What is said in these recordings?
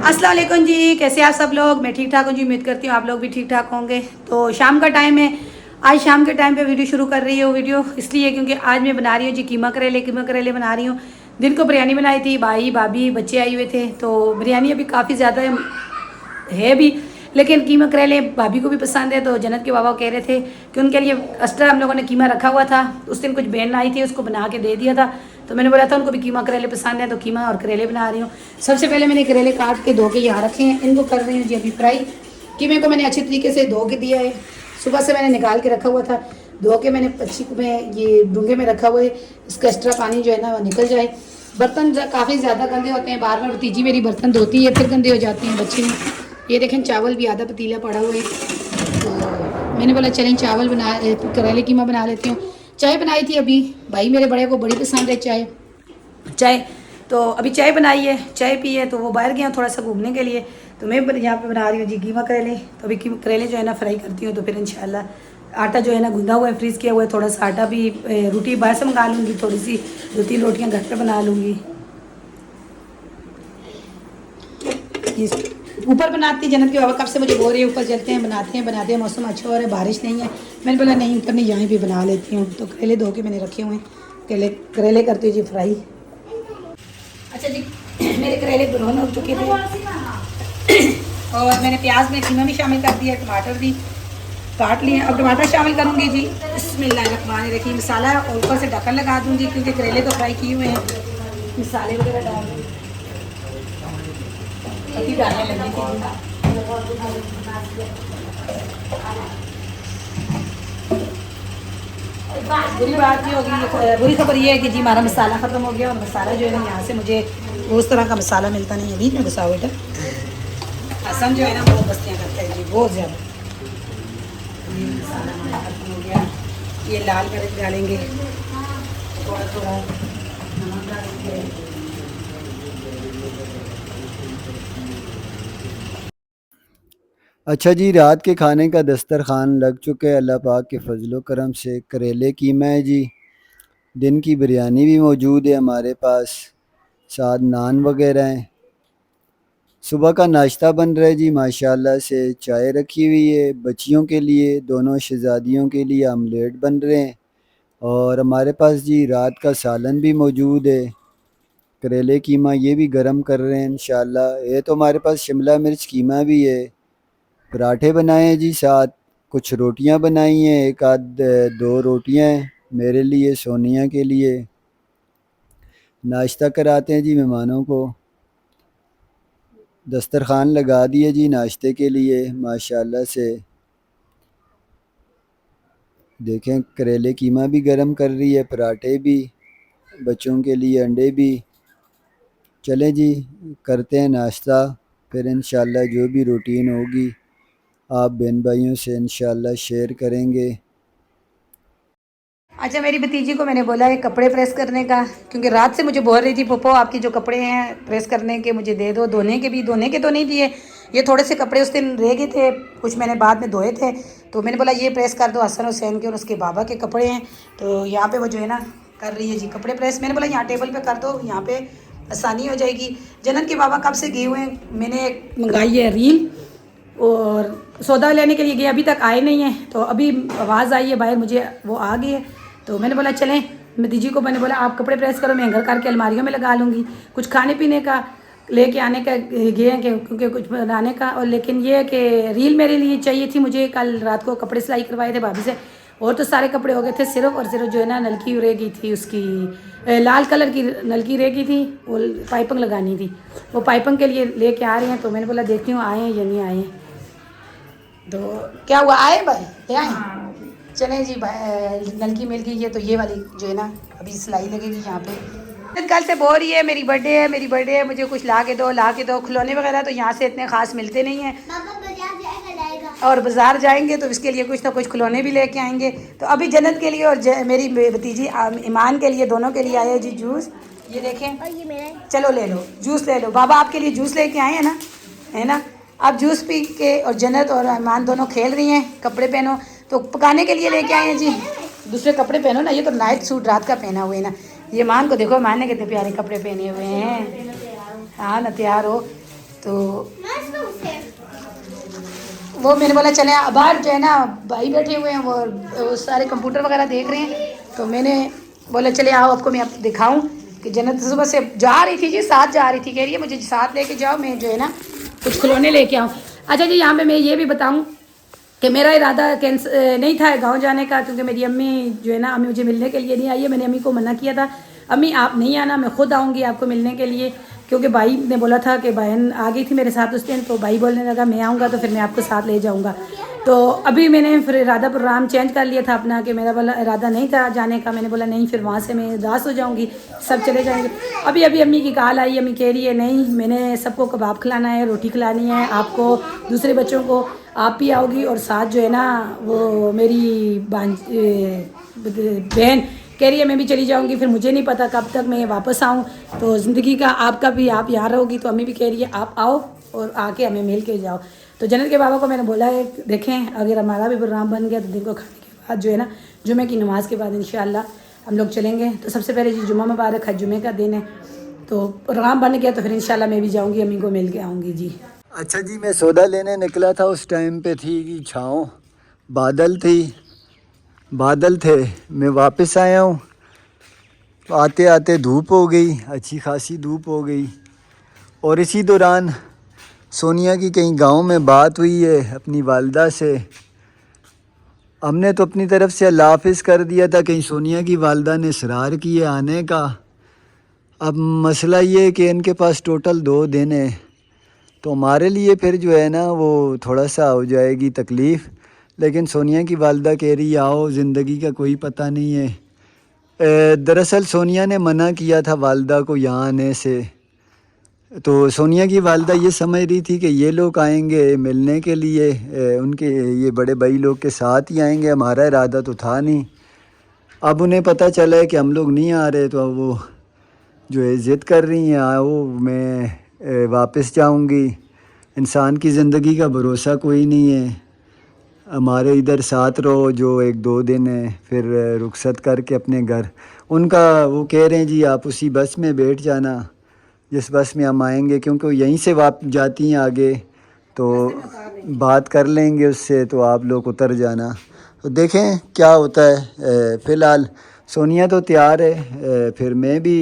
अस्सलाम वालेकुम जी, कैसे आप सब लोग। मैं ठीक ठाक हूँ जी, उम्मीद करती हूँ आप लोग भी ठीक ठाक होंगे। तो शाम का टाइम है, आज शाम के टाइम पे वीडियो शुरू कर रही हूँ। वीडियो इसलिए क्योंकि आज मैं बना रही हूँ जी कीमा करेले बना रही हूँ। दिन को बिरयानी बनाई थी, भाई भाभी बच्चे आए हुए थे, तो बिरयानी अभी काफ़ी ज़्यादा है भी, लेकिन कीमा करेले भाभी को भी पसंद है। तो जन्नत के बाबा कह रहे थे कि उनके लिए एक्स्ट्रा हम लोगों ने कीमा रखा हुआ था। उस दिन कुछ बहन आई थी, उसको बना के दे दिया था, तो मैंने बोला था उनको भी कीमा करेले पसंद है, तो कीमा और करेले बना रही हूँ। सबसे पहले मैंने करेले काट के धो के यहाँ रखे हैं, इनको कर रही हूँ जी अभी फ्राई। कीमे को मैंने अच्छी तरीके से धो के दिया है, सुबह से मैंने निकाल के रखा हुआ था। धो के मैंने अच्छी में ये डूंगे में रखा हुआ है, इसका एक्स्ट्रा पानी जो है ना वो निकल जाए। बर्तन काफ़ी ज़्यादा गंदे होते हैं, बार बार भतीजी मेरी बर्तन धोती है, फिर गंदे हो जाते हैं बच्चे में। ये देखें चावल भी आधा पतीला पड़ा हुआ है, तो मैंने बोला चलें चावल करेले कीमा बना लेती हूँ। चाय बनाई थी अभी, भाई मेरे बड़े को बड़ी पसंद है चाय। चाय तो अभी चाय बनाई है, चाय पी है, तो वो बाहर गया थोड़ा सा घूमने के लिए। तो मैं यहाँ पे बना रही हूँ जी कीमा करेले। तो अभी करेले जो है ना फ्राई करती हूँ, तो फिर इंशाल्लाह आटा जो है ना गूंदा हुआ है, फ्रीज़ किया हुआ है थोड़ा सा आटा भी। रोटी बाहर से मंगा लूँगी, थोड़ी सी 2-3 रोटियाँ घर पर बना लूँगी। ऊपर बनाती जन्नत के बाबा कब से मुझे बोल रही है ऊपर चलते हैं, बनाते हैं, मौसम अच्छा हो रहा है, बारिश नहीं है। मैंने बोला नहीं ऊपर नहीं, यहाँ भी बना लेती हूँ। तो करेले धो के मैंने रखे हुए हैं, करेले करती हूँ जी फ्राई। अच्छा जी, मेरे करेले ब्राउन हो चुके थे और मैंने प्याज में कीमा भी शामिल कर दिया, टमाटर भी काट लिए। अब टमाटर शामिल करूँगी जी। बिस्मिल्लाहिर्रहमानिर्रहीम। मसाला और ऊपर से ढक्कन लगा दूँगी, क्योंकि करेले तो फ्राई किए हुए हैं। मसाले वगैरह डाल दूँगी, अभी डालने लगी थी। बुरी बात ये होगी, बुरी खबर ये है कि जी हमारा मसाला ख़त्म हो गया, और मसाला जो है ना यहाँ से मुझे उस तरह का मसाला मिलता नहीं है। बीच में घुसा हुआ बेटा, हसन जो है ना बहुत बस्तियाँ करता है जी, बहुत ज़्यादा। ये मसाला हमारा ख़त्म हो गया, ये लाल मिर्च डालेंगे, थोड़ा थोड़ा नमक डालेंगे। अच्छा जी, रात के खाने का दस्तरखान लग चुका है अल्लाह पाक के फजलो करम से। करेले कीमा है जी, दिन की बिरयानी भी मौजूद है हमारे पास, साथ नान वगैरह हैं। सुबह का नाश्ता बन रहा है जी माशाल्लाह से। चाय रखी हुई है बच्चियों के लिए, दोनों शहज़ादियों के लिए आमलेट बन रहे हैं। और हमारे पास जी रात का सालन भी मौजूद है। करेले कीमा ये भी गरम कर रहे हैं इंशाल्लाह। ये तो हमारे पास शिमला मिर्च कीमा भी है। पराठे बनाए हैं जी, साथ कुछ रोटियां बनाई हैं, एक आध 2 रोटियां हैं मेरे लिए, सोनिया के लिए। नाश्ता कराते हैं जी मेहमानों को। दस्तरखान लगा दिए जी नाश्ते के लिए माशाल्लाह से। देखें करेले कीमा भी गरम कर रही है, पराठे भी, बच्चों के लिए अंडे भी। चलें जी, करते हैं नाश्ता, फिर इंशाल्लाह जो भी रूटीन होगी आप बहन भाइयों से इंशाल्लाह शेयर करेंगे। अच्छा, मेरी भतीजी को मैंने बोला है कपड़े प्रेस करने का, क्योंकि रात से मुझे बोल रही थी पप्पो आपकी जो कपड़े हैं प्रेस करने के मुझे दे दो। धोने के तो नहीं दिए, ये थोड़े से कपड़े उस दिन रह गए थे, कुछ मैंने बाद में धोए थे, तो मैंने बोला ये प्रेस कर दो। हसन हुसैन के और उसके बाबा के कपड़े हैं, तो यहाँ पे वो जो है ना कर रही है जी कपड़े प्रेस। मैंने बोला यहाँ टेबल पे कर दो, यहाँ पे आसानी हो जाएगी। जन्नत के बाबा कब से गए हुए हैं, मैंने मंगाई है रील, और सौदा लेने के लिए गए, अभी तक आए नहीं हैं। तो अभी आवाज़ आई है बाहर, मुझे वो आ गई है, तो मैंने बोला चलें। भतीजी को मैंने बोला आप कपड़े प्रेस करो, मैं हैंगर करके अलमारियों में लगा लूँगी। कुछ खाने पीने का लेके आने का गए हैं क्योंकि कुछ बनाने का। और लेकिन ये है कि रील मेरे लिए चाहिए थी, मुझे कल रात को कपड़े सिलाई करवाए थे भाभी से, और तो सारे कपड़े हो गए थे, सिर्फ और सिर्फ जो है ना नलकी रह गई थी उसकी, लाल कलर की नलकी रह गई थी, वो पाइपिंग लगानी थी। वो पाइपिंग के लिए लेके आ रही हैं, तो मैंने बोला देखती हूँ आए हैं या नहीं आए हैं। तो क्या हुआ, आए भाई ये आए? चलें जी नलकी मिल गई है, तो ये वाली जो है ना अभी सिलाई लगेगी यहाँ पे। कल से बोल रही है मेरी बर्थडे है, मुझे कुछ ला के दो। खिलौने वगैरह तो यहाँ से इतने ख़ास मिलते नहीं हैं, और बाज़ार जाएंगे तो इसके लिए कुछ ना कुछ खिलौने भी लेके आएंगे। तो अभी जन्नत के लिए और मेरी भतीजी ईमान के लिए, दोनों के लिए आए जी जूस। ये देखें, ये मेरा है। चलो ले लो जूस, ले लो। बाबा आपके लिए जूस लेके आए हैं ना, है ना। आप जूस पी के, और जन्नत और ईमान दोनों खेल रही हैं। कपड़े पहनो, तो पकाने के लिए लेके आए हैं जी। दूसरे कपड़े पहनो ना, ये तो नाइट सूट रात का पहना हुआ है ना। ये ईमान को देखो, ईमान ने कितने प्यारे कपड़े पहने हुए हैं। हाँ ना, तैयार हो। तो वो मैंने बोला चले बाहर जो है ना भाई बैठे हुए हैं, वो सारे कंप्यूटर वगैरह देख रहे हैं, तो मैंने बोला चले आओ आपको मैं दिखाऊं कि जन्नत सुबह से जा रही थी जी, साथ जा रही थी, कह रही है मुझे साथ लेके जाओ, मैं जो है ना कुछ खिलौने लेके आऊँ। अच्छा जी, यहाँ पे मैं ये भी बताऊँ कि मेरा इरादा नहीं था गांव जाने का, क्योंकि मेरी अम्मी जो है ना, अम्मी मुझे मिलने के लिए नहीं आई है। मैंने अम्मी को मना किया था, अम्मी आप नहीं आना, मैं खुद आऊँगी आपको मिलने के लिए, क्योंकि भाई ने बोला था कि बहन आ गई थी मेरे साथ उस दिन, तो भाई बोलने लगा मैं आऊँगा तो फिर मैं आपको साथ ले जाऊँगा। तो अभी मैंने फिर इरादा प्रोग्राम चेंज कर लिया था अपना, कि मेरा वाला इरादा नहीं था जाने का। मैंने बोला नहीं, फिर वहाँ से मैं उदास हो जाऊँगी, सब चले जाएंगे। अभी अभी अम्मी की कॉल आई, अम्मी कह रही है नहीं, मैंने सबको कबाब खिलाना है, रोटी खिलानी है, आपको दूसरे बच्चों को आप भी आओगी, और साथ जो है ना वो मेरी बहन कह रही है मैं भी चली जाऊंगी, फिर मुझे नहीं पता कब तक मैं वापस आऊँ, तो ज़िंदगी का आपका भी, आप यहाँ रहोगी, तो अम्मी भी कह रही है आप आओ और आके हमें मिल के जाओ। तो जन्नत के बाबा को मैंने बोला है देखें अगर हमारा भी प्रोग्राम बन गया तो दिन को खाने के बाद जो है ना, जुमे की नमाज़ के बाद इंशाअल्लाह हम लोग चलेंगे। तो सबसे पहले जी जुम्मा मुबारक है, जुमे का दिन है, तो प्रोग्राम बन गया तो फिर इंशाअल्लाह मैं भी जाऊँगी, अम्मी को मिल के आऊँगी जी। अच्छा जी, मैं सौदा लेने निकला था, उस टाइम पे थी कि छाँव, बादल थे, मैं वापस आया हूँ, आते आते धूप हो गई, अच्छी खासी धूप हो गई। और इसी दौरान सोनिया की कहीं गांव में बात हुई है अपनी वालदा से। हमने तो अपनी तरफ से अल्लाह हाफ़िज़ कर दिया था, कहीं सोनिया की वालदा ने इसरार किया आने का। अब मसला ये है कि इनके पास टोटल 2 दिन है, तो हमारे लिए फिर जो है ना वो थोड़ा सा हो जाएगी तकलीफ़। लेकिन सोनिया की वालदा कह रही आओ, ज़िंदगी का कोई पता नहीं है। दरअसल सोनिया ने मना किया था वालदा को यहाँ आने से, तो सोनिया की वालदा ये समझ रही थी कि ये लोग आएंगे मिलने के लिए, उनके ये बड़े भाई लोग के साथ ही आएंगे, हमारा इरादा तो था नहीं। अब उन्हें पता चला है कि हम लोग नहीं आ रहे, तो अब वो जो है ज़िद कर रही हैं आओ, मैं वापस जाऊंगी। इंसान की ज़िंदगी का भरोसा कोई नहीं है, हमारे इधर साथ रहो जो 1-2 दिन है, फिर रुखसत करके अपने घर। उनका वो कह रहे हैं जी आप उसी बस में बैठ जाना जिस बस में हम आएंगे, क्योंकि वो यहीं से जाती हैं आगे, तो बात कर लेंगे उससे, तो आप लोग उतर जाना। तो देखें क्या होता है। फ़िलहाल सोनिया तो तैयार है, फिर मैं भी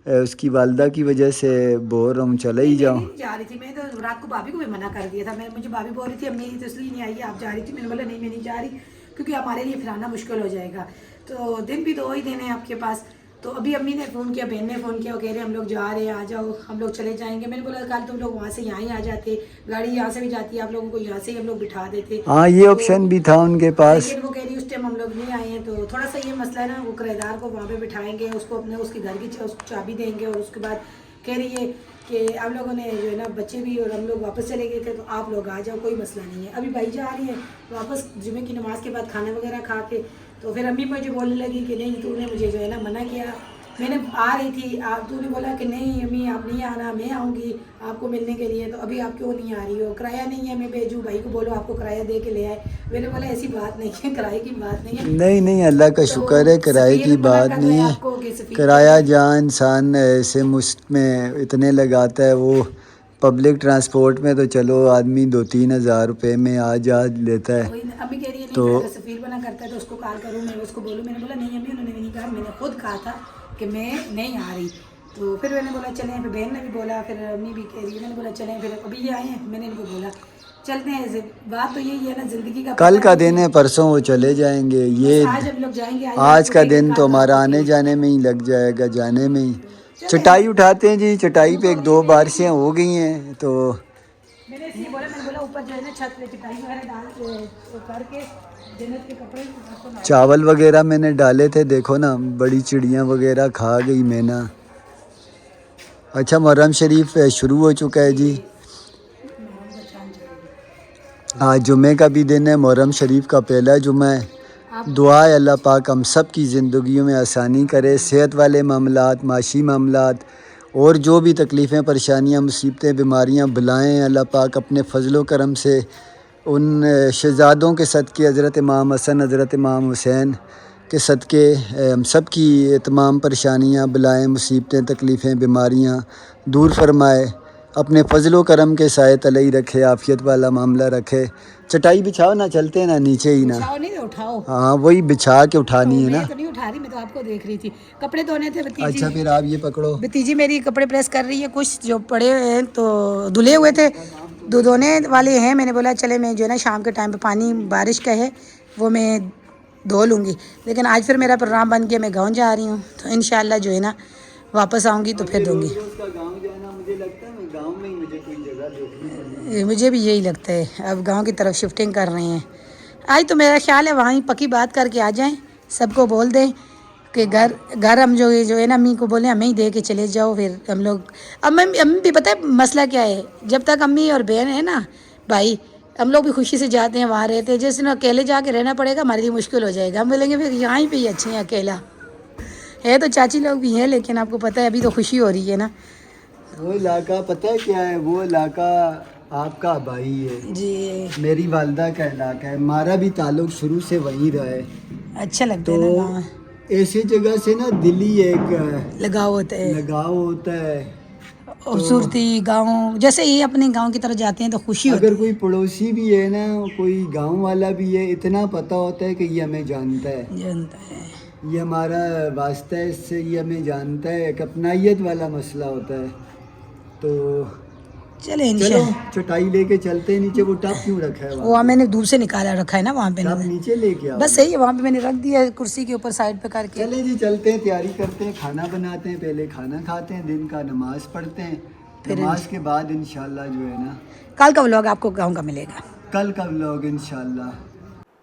उसकी वालदा की वजह से बोल रहा हूँ चला ही जाऊँ। जा रही थी मैं, तो रात को भाभी को भी मना कर दिया था, मुझे भाभी बोल रही थी अम्मी तो इसलिए नहीं आई, आप जा रही थी, मैंने बोला नहीं मैं नहीं जा रही, क्योंकि हमारे लिए फिर आना मुश्किल हो जाएगा। तो दिन भी 2 ही दिन है आपके पास। तो अभी अम्मी ने फ़ोन किया, बहन ने फ़ोन किया, वो कह रहे हैं हम लोग जा रहे हैं, आ जाओ, हम लोग चले जाएंगे। मैंने बोला कल तुम लोग वहाँ से यहाँ ही आ जाते, गाड़ी यहाँ से भी जाती है, आप लोगों को यहाँ से ही हम लोग बिठा देते। हाँ, ये ऑप्शन भी था उनके पास। लेकिन वो कह रही उस टाइम हम लोग नहीं आए हैं, तो थोड़ा सा ये मसला है ना, वो किराएदार को वहाँ पे बिठाएंगे, उसको अपने उसके घर की चाबी देंगे, और उसके बाद कह रही है कि आप लोगों ने जो है ना बच्चे भी और हम लोग वापस चले गए थे, तो आप लोग आ जाओ, कोई मसला नहीं है। अभी भाई जा रही है वापस जुमे की नमाज़ के बाद खाना वगैरह खा के, तो फिर अम्मी मुझे बोलने लगी कि नहीं तूने मुझे जो है ना मना किया, मैंने आ रही थी, आप तूने बोला कि नहीं अम्मी आप नहीं आना, मैं आऊँगी आपको मिलने के लिए, तो अभी आप क्यों नहीं आ रही हो, किराया नहीं है मैं भेजूँ, भाई को बोलो आपको किराया दे के ले आए। मैंने बोला ऐसी बात नहीं है, किराए की बात नहीं है। नहीं अल्लाह का शुक्र है, किराए की बात नहीं है। किराया जहाँ इंसान ऐसे मुफ्त में इतने लगाता है, वो पब्लिक ट्रांसपोर्ट में तो चलो आदमी 2-3 हज़ार रुपये में आ जा लेता है। अम्मी कह रही है तो नहीं सफ़ीर बना करता है तो उसको कॉल करूँ, मैं उसको बोलूँ। मैंने बोला नहीं अम्मी उन्होंने नहीं कहा, मैंने खुद कहा था कि मैं नहीं आ रही। तो फिर मैंने बोला चलें, फिर बहन ने भी बोला, फिर अम्मी भी कह रही है, मैंने बोला चलें, फिर अभी ये आए हैं, मैंने इनको बोला चलते हैं। बात तो यही है ना, ज़िंदगी का कल का दिन है, परसों वो चले जाएंगे। ये आज हम लोग जाएंगे, आज का दिन तो हमारा आने जाने में ही लग जाएगा, जाने में ही। चटाई उठाते हैं जी, चटाई पे 1-2 बारिशें हो गई हैं, तो मैंने इसलिए बोला, मैंने बोला ऊपर जो है ना छत पे चटाई वगैरह डाल करके जन्नत के कपड़े चावल वगैरह मैंने डाले थे, देखो ना बड़ी चिड़ियाँ वगैरह खा गई मैना। अच्छा, मुहर्रम शरीफ शुरू हो चुका है जी, आज जुमे का भी दिन है, मुहर्रम शरीफ का पहला जुमा है। दुआ है अल्लाह पाक हम सब की ज़िंदगियों में आसानी करे, सेहत वाले मामलात, माशी मामलात और जो भी तकलीफ़ें परेशानियाँ मुसीबतें बीमारियाँ बलाएँ, अल्लाह पाक अपने फ़ज़ल करम से उन शहज़ादों के सदक़े, हज़रत इमाम हसन, हज़रत इमाम हुसैन के सदक़े हम सब की तमाम परेशानियाँ बलाएँ, मुसीबतें, तकलीफ़ें, बीमारियाँ दूर फरमाए। अपने फजलो करम के साए तले ही रखे, आफियत वाला मामला रखे। चटाई बिछाओ ना, चलते ना नीचे ही ना। बिछाओ नहीं तो उठाओ। हाँ वही बिछा के तो उठानी है ना। मैं तो नहीं उठा रही, मैं तो आपको देख रही थी। कपड़े धोने थे भतीजी। अच्छा फिर आप ये पकड़ो। भतीजी मेरी कपड़े प्रेस कर रही है, कुछ जो पड़े हुए हैं तो धुले हुए थे, धोने वाले हैं। मैंने बोला चले मैं जो है ना शाम के टाइम पे पानी बारिश का है वो मैं धो लूँगी, लेकिन आज फिर मेरा प्रोग्राम बन गया, मैं गाँव जा रही हूँ, तो इंशाल्लाह जो है ना वापस आऊँगी तो फिर दूँगी। का गांव जो है ना, मुझे लगता है मैं गांव में ही मुझे कोई जगह देखनी पड़ेगी। मुझे भी यही लगता है, अब गांव की तरफ शिफ्टिंग कर रहे हैं। आज तो मेरा ख्याल है वहीं पक्की बात करके आ जाएं, सबको बोल दें कि घर घर हम जो है ना अम्मी को बोले हमें ही दे के चले जाओ, फिर हम लोग। अब अम्मी भी पता है मसला क्या है, जब तक अम्मी और बहन है ना भाई, हम लोग भी खुशी से जाते हैं वहाँ रहते हैं। जैसे ना अकेले जाके रहना पड़ेगा हमारे लिए मुश्किल हो जाएगा, हम बोलेंगे फिर यहाँ पे ही अच्छे हैं अकेला है। तो चाची लोग भी हैं, लेकिन आपको पता है अभी तो खुशी हो रही है ना। वो इलाका पता है क्या है, वो इलाका आपका भाई है, जी मेरी वालदा का इलाका है, हमारा भी ताल्लुक शुरू से वहीं रहा है। अच्छा लगता तो है ना गाँव, ऐसी जगह से ना दिली एक लगाव होता है, लगाव होता है। खूबसूरती गाँव जैसे ही अपने गाँव की तरफ जाते हैं तो खुशी अगर होती कोई पड़ोसी भी है ना, कोई गांव वाला भी है, इतना पता होता है कि ये हमें जानता है, है, जानता है। ये हमारा वास्ता है इससे, ये हमें जानता है, एक अपनाइयत वाला मसला होता है। तो चले चलो इंशाल्लाह। चटाई लेके चलते हैं नीचे। वो टब क्यों रखा है वहाँ वहाँ पे? मैंने दूर से निकाला रखा है ना वहाँ पे टब ना, नीचे लेके आओ बस ना। सही है, वहाँ पे मैंने रख दिया है कुर्सी के ऊपर साइड पे करके। चले जी चलते हैं, तैयारी करते हैं, खाना बनाते हैं, पहले खाना खाते हैं, दिन का नमाज पढ़ते हैं, फिर नमाज के बाद इंशाल्लाह जो है ना कल का व्लॉग आपको गाँव का मिलेगा। कल का व्लॉग इंशाल्लाह।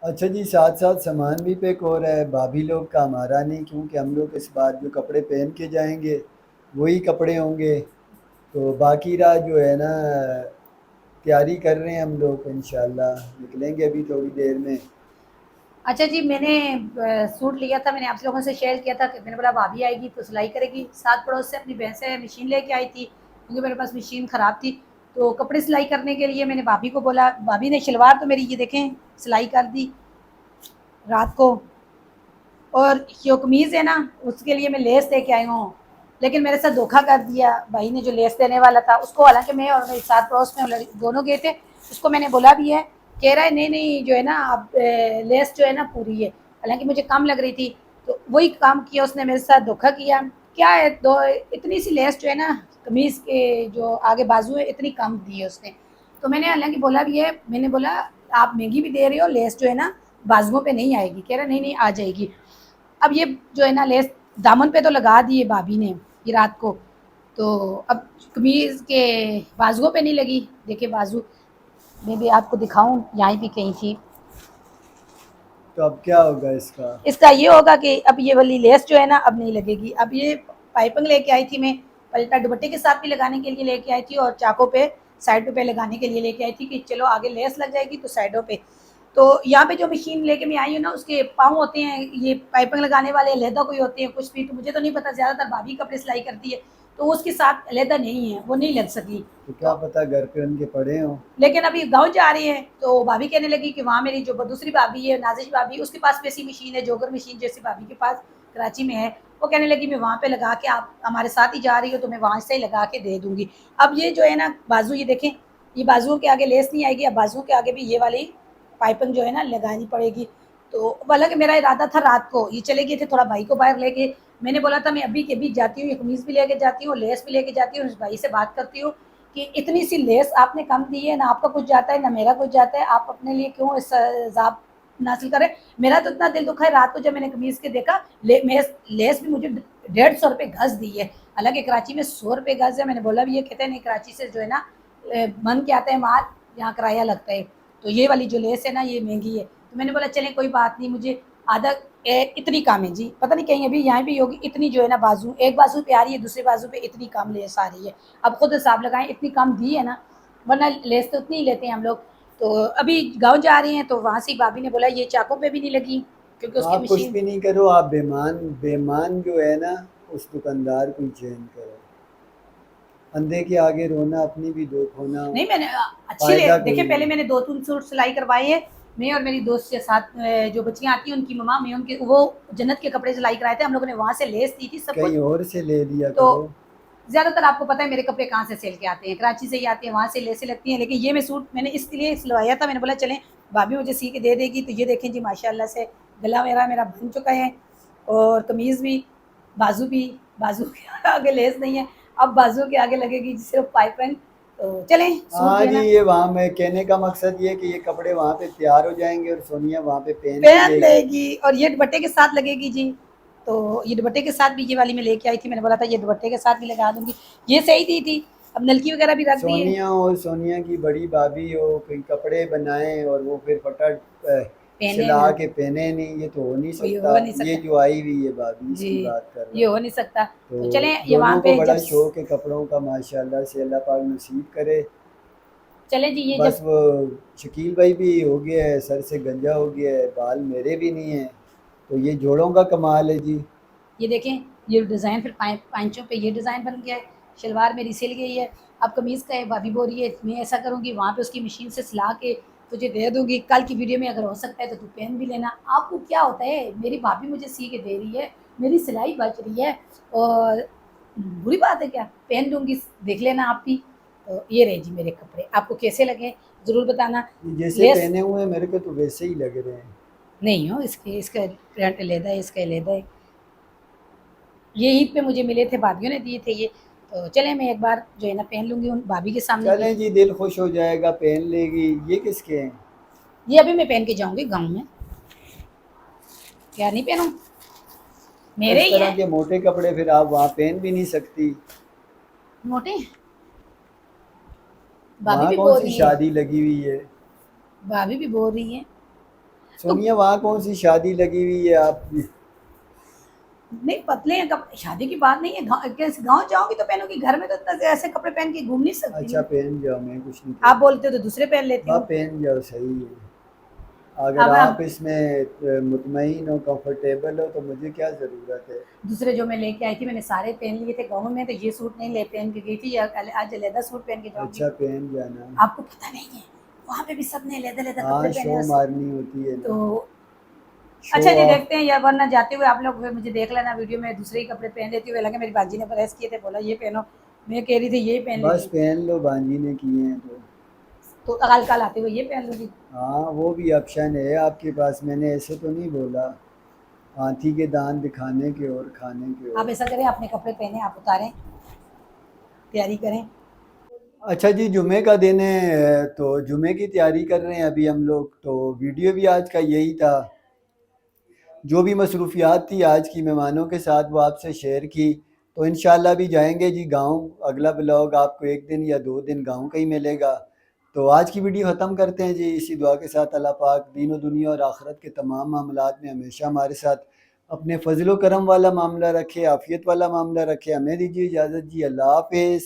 अच्छा जी, साथ साथ सामान भी पैक हो रहा है, भाभी लोग का हमारा नहीं, क्योंकि हम लोग इस बार जो कपड़े पहन के जाएंगे वही कपड़े होंगे। तो बाकी रात जो है ना तैयारी कर रहे हैं हम लोग, इंशाल्लाह निकलेंगे अभी थोड़ी देर में। अच्छा जी, मैंने सूट लिया था, मैंने आप लोगों से शेयर किया था कि मैंने बोला भाभी आएगी तो सिलाई करेगी। सात पड़ोस से अपनी बहन से मशीन लेके आई थी, क्योंकि मेरे पास मशीन ख़राब थी। तो कपड़े सिलाई करने के लिए मैंने भाभी को बोला, भाभी ने शलवार तो मेरी ये देखें सिलाई कर दी रात को, और जो कमीज़ है ना उसके लिए मैं लेस लेके आई हूँ, लेकिन मेरे साथ धोखा कर दिया भाई ने जो लेस देने वाला था उसको। हालांकि मैं और मेरे साथ पड़ोस में दोनों गए थे, उसको मैंने बोला भी है, कह रहा है नहीं नहीं जो है ना आप लेस जो है ना पूरी है, हालांकि मुझे कम लग रही थी। तो वही काम किया उसने, मेरे साथ धोखा किया। क्या है, दो इतनी सी लेस जो है ना कमीज़ के जो आगे बाजू है इतनी कम दी है उसने। तो मैंने हालांकि बोला भी है, मैंने बोला आप महंगी भी दे रहे हो, लेस जो है ना बाजुओं पे नहीं आएगी। कह रहा नहीं नहीं आ जाएगी। अब ये जो है ना लेस दामन पे तो लगा दी है भाभी ने ये रात को, तो अब कमीज़ के बाजुओं पे नहीं लगी। देखिए बाजू मैं भी आपको दिखाऊं, यहाँ भी कहीं थी। तो अब क्या होगा इसका? इसका ये होगा कि अब ये वाली लेस जो है ना अब नहीं लगेगी। अब ये पाइपिंग लेके आई थी मैं, पलटा दुपट्टे के साथ भी लगाने के लिए लेके आई थी, और चाकों पे साइडों पे लगाने के लिए लेके आई थी कि चलो आगे लेस लग जाएगी तो साइडों पे। तो यहाँ पे जो मशीन लेके मैं आई हूँ ना उसके पाँव होते हैं ये पाइपिंग लगाने वाले, अलहदा कोई होते हैं कुछ भी, तो मुझे तो नहीं पता, ज़्यादातर भाभी कपड़े सिलाई करती है तो उसके साथ अलहदा नहीं है, वो नहीं लग सकी। तो क्या पता घर पे उनके पड़े हों। लेकिन अभी गाँव जा रही है तो भाभी कहने लगी कि वहाँ मेरी जो दूसरी भाभी है नाजिश भाभी, उसके पास वैसी मशीन है, जोगर मशीन जैसी भाभी के पास कराची में है। वो कहने लगी मैं वहाँ पे लगा के, आप हमारे साथ ही जा रही हो तो मैं वहाँ से ही लगा के दे दूँगी। अब ये जो है ना बाजू, ये देखें, ये बाजुओं के आगे लेस नहीं आएगी, अब बाजुओं के आगे भी ये वाली पाइपिंग जो है ना लगानी पड़ेगी। तो हालांकि मेरा इरादा था रात को ये चले गए थे थोड़ा भाई को बाहर लेके, मैंने बोला था मैं अभी के अभी जाती हूँ, ये कमीज़ भी लेके जाती हूँ, लेस भी लेके जाती हूँ, उस भाई से बात करती हूँ कि इतनी सी लेस आपने कम दी है ना, आपका कुछ जाता है ना मेरा कुछ जाता है, आप अपने लिए क्यों इस जाब हासिल करें। मेरा तो इतना दिल दुखा है, रात को जब मैंने कमीज़ के देखा लेस भी मुझे 150 रुपये गज दी है, हालांकि कराची में 100 रुपये गज है। मैंने बोला भी ये कहते हैं नहीं कराची से जो है ना मन के आता है माल, यहाँ किराया लगता है, तो ये वाली जो लेस है ना ये महंगी है। तो मैंने बोला चलें कोई बात नहीं, मुझे आधा इतनी कम है जी, पता नहीं कहीं अभी यहाँ भी होगी इतनी जो है ना बाजू, एक बाजू पे आ रही है दूसरे बाजू पे इतनी कम लेस आ रही है। अब खुद हिसाब लगाएं, इतनी कम दी है ना, वरना लेस तो उतनी ही लेते हैं हम लोग। तो अभी गांव जा रही हैं तो वहाँ से भाभी ने बोला ये चाकों पे भी नहीं लगी क्योंकि उसकी आप कुछ मशीन। भी नहीं करो, आप बेमान बेमान जो है ना उस दुकानदार को चेंज करो। अंधे के आगे रोना, अपनी भी दुख होना नहीं मैंने अच्छी ले फायदा देखिए, कोई पहले नहीं। मैंने 2-3 सूट सिलाई करवाए हैं, मैं और मेरी दोस्त के साथ जो बच्चियाँ आती हैं उनकी मम्मा, मैं उनके वो जन्नत के कपड़े सिलाई कराए थे हम लोगों ने, वहाँ से लेस दी थी सब कुछ। कहीं और से ले लिया तो करो। ज़्यादातर आपको पता है मेरे कपड़े कहाँ से सेल के आते हैं, कराची से ही आते हैं, वहाँ से लेसे लगती हैं। लेकिन ये मैं सूट मैंने इसलिए सिलवाया था, मैंने बोला चलें भाभी मुझे सी के दे देगी। तो ये देखें जी माशाल्लाह से गला मेरा मेरा बन चुका है और कमीज़ भी, बाजू के आगे लेस नहीं है, अब बाजू के आगे लगेगी सिर्फ पाइपिंग। तो चलें सूट हाँ जो है जी, ना ये वहाँ मैं कहने का मकसद ये है कि ये कपड़े वहाँ पे तैयार हो जाएंगे और सोनिया वहाँ पे पहन भी पहन लेगी। लेगी और ये दुपट्टे के साथ लगेगी जी। तो ये दुपट्टे के साथ भी ये वाली मैं लेके आई थी, मैंने बोला था ये दुपट्टे के साथ भी लगा दूंगी, ये सही दी थी। अब नलकी वगैरह भी रख दी है। सोनिया और सोनिया की बड़ी भाभी हो, कोई कपड़े बनाए और वो फिर फटा पहने सिला ना, के पहने नहीं, ये तो हो नहीं कोई सकता। हो नहीं ये सकता जो आई हुई है भाभी, जी, इसकी बात कर रहा ये हूँ। हो नहीं सकता। तो तो चलें ये वहाँ दोनों को पे बड़ा जब शौक है कपड़ों का, माशाल्लाह से, अल्लाह पाक नसीब करे। चले जी ये बस जब वो शकील भाई भी हो गया है, सर से गंजा हो गया है, बाल मेरे भी नहीं है, तो ये जोड़ों का कमाल है जी। ये देखें ये डिज़ाइन फिर पाँचों पे ये डिज़ाइन बन गया है, शलवार मेरी सिल गई है। अब कमीज़ का है, भाभी बोल रही है मैं ऐसा करूँगी वहाँ पे उसकी मशीन से सिला के तुझे दे दूँगी, कल की वीडियो में अगर हो सकता है तो तू पहन भी लेना। आपको क्या होता है, मेरी भाभी मुझे सी के दे रही है, मेरी सिलाई बच रही है और बुरी बात है क्या, पहन लूँगी, देख लेना आप भी। तो ये रहे जी मेरे कपड़े, आपको कैसे लगे ज़रूर बताना। ये जैसे लेस पहने हुए हैं मेरे को तो वैसे ही लग रहे हैं। नहीं हो इसके, इसका प्रिंट अलहदा है, इसका अलहदा है। ये ईद पे मुझे मिले थे, भाभीयों ने दिए थे ये। तो चले मैं एक बार जो है ना पहन लूँगी उन भाभी के सामने ये। चलें जी, दिल खुश हो जाएगा, पहन लेगी। ये किसके हैं? ये अभी मैं पहन के जाऊँगी गाँव में, क्या नहीं पहनूँ, मेरे इस ही तरह हैं। के मोटे कपड़े फिर आप वहाँ पहन भी नहीं सकती। मोटे भाभी वहाँ भी कौन बोल सी रही है, शादी लगी हुई है? भाभी भी बोल रही है। तो सोनिया, वहाँ कौन सी शादी लगी हुई है आपकी? नहीं पतले हैं कपड़े, शादी की बात नहीं है। गाँव जाऊँगी तो पहनूंगी, घर में तो इतना से ऐसे कपड़े पहन के घूम नहीं सकती अच्छा मैं। पहन जाओ, मैं कुछ नहीं आप कहता। बोलते हो तो दूसरे पहन लेती हाँ हूँ। पहन जाओ, सही है। अगर अब आप इसमें मुतमईन हो, कंफर्टेबल हो, तो मुझे क्या ज़रूरत है। दूसरे जो मैं लेके आई थी मैंने सारे पहन लिए थे गाँव में, तो ये सूट नहीं ले पहन के गई थी, आज अलहदा सूट पहन के जाऊँगी। अच्छा पहन जाना। आपको पता नहीं है, वहाँ पे भी सबने अलग-अलग हाँ, कपड़े पहने शो हैं। मारनी होती है तो ना, शो अच्छा जी ऑफ। देखते हैं, या वरना जाते हुए आप लोग फिर मुझे देख लेना वीडियो में दूसरे ही कपड़े पहन लेती हुए। लगे मेरी बाजी ने प्रेस किए थे, बोला ये पहनो, मैं कह रही थी ये पहन बस लेती, पहन लो, बांजी ने किए हैं तो। तो कल कल आते हुए ये पहन लूँगी। हाँ, वो भी ऑप्शन है आपके पास, मैंने ऐसे तो नहीं बोला। हाथी के दांत दिखाने के और खाने के आप और। ऐसा करें, अपने कपड़े पहने, आप उतारें, तैयारी करें। अच्छा जी, जुमे का दिन है तो जुमे की तैयारी कर रहे हैं अभी हम लोग। तो वीडियो भी आज का यही था, जो भी मसरूफियात थी आज की मेहमानों के साथ वो आपसे शेयर की। तो इंशाल्लाह भी जाएंगे जी गांव। अगला ब्लॉग आपको एक दिन या 2 दिन गांव का ही मिलेगा। तो आज की वीडियो ख़त्म करते हैं जी इसी दुआ के साथ, अल्लाह पाक दीन दुनिया और आखिरत के तमाम मामलात में हमेशा हमारे साथ अपने फजलो करम वाला मामला रखे, आफियत वाला मामला रखे। हमें दीजिए इजाज़त जी, अल्लाह हाफिज़।